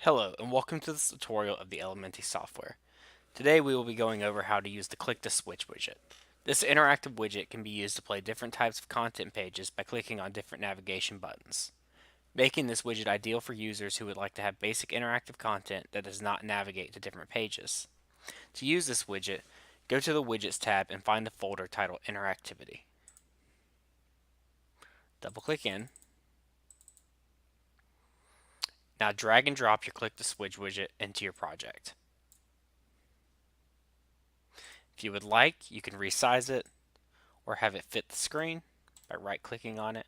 Hello and welcome to this tutorial of the Elementy software. Today we will be going over how to use the Click to Switch widget. This interactive widget can be used to play different types of content pages by clicking on different navigation buttons, making this widget ideal for users who would like to have basic interactive content that does not navigate to different pages. To use this widget, go to the Widgets tab and find the folder titled Interactivity. Double click in. Now drag and drop your Click to Switch widget into your project. If you would like, you can resize it or have it fit the screen by right-clicking on it,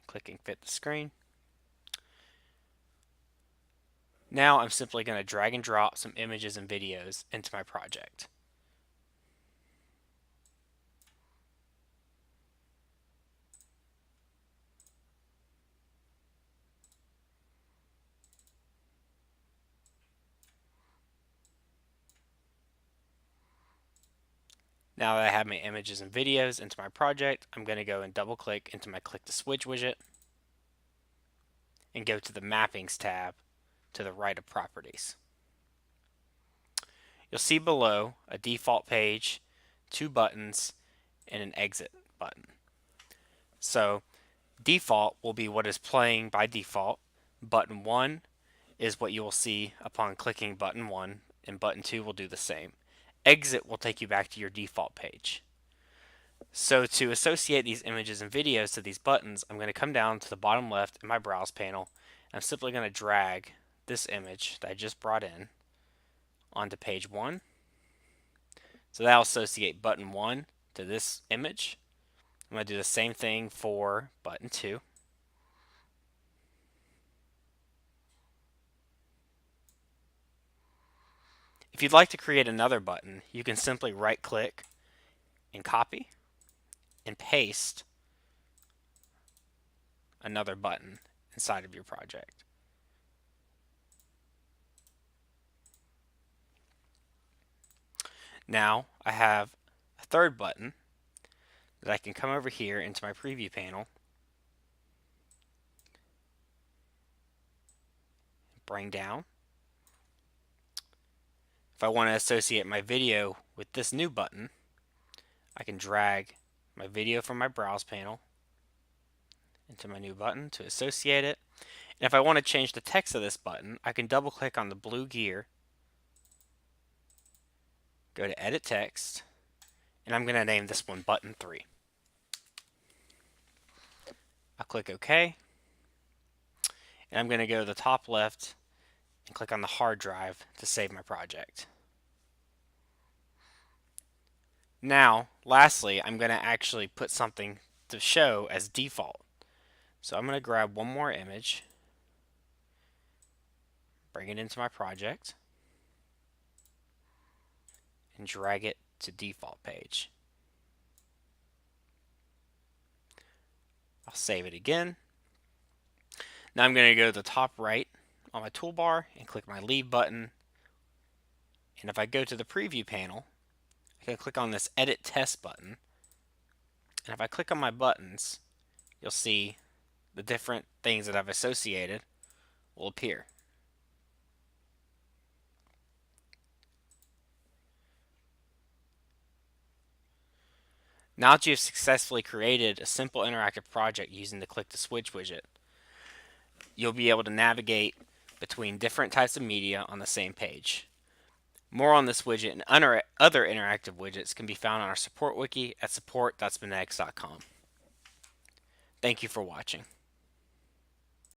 clicking Fit the Screen. Now I'm simply going to drag and drop some images and videos into my project. Now that I have my images and videos into my project, I'm going to go and double click into my Click to Switch widget and go to the Mappings tab to the right of Properties. You'll see below a default page, 2 buttons, and an exit button. So default will be what is playing by default. Button 1 is what you will see upon clicking button 1, and button 2 will do the same. Exit will take you back to your default page. So to associate these images and videos to these buttons, I'm going to come down to the bottom left in my browse panel. I'm simply going to drag this image that I just brought in onto page 1. So that'll associate button 1 to this image. I'm going to do the same thing for button 2. If you'd like to create another button, you can simply right click and copy and paste another button inside of your project. Now I have a third button that I can come over here into my preview panel, bring down. If I want to associate my video with this new button, I can drag my video from my browse panel into my new button to associate it. And if I want to change the text of this button, I can double click on the blue gear, go to Edit Text, and I'm going to name this one Button 3. I'll click OK, and I'm going to go to the top left and click on the hard drive to save my project. Now, lastly, I'm going to actually put something to show as default. So I'm going to grab one more image, bring it into my project, and drag it to default page. I'll save it again. Now I'm going to go to the top right on my toolbar and click my Leave button. And if I go to the preview panel, I can click on this Edit Test button. And if I click on my buttons, you'll see the different things that I've associated will appear. Now that you've successfully created a simple interactive project using the Click to Switch widget, you'll be able to navigate between different types of media on the same page. More on this widget and other interactive widgets can be found on our support wiki at support.spinetics.com. Thank you for watching.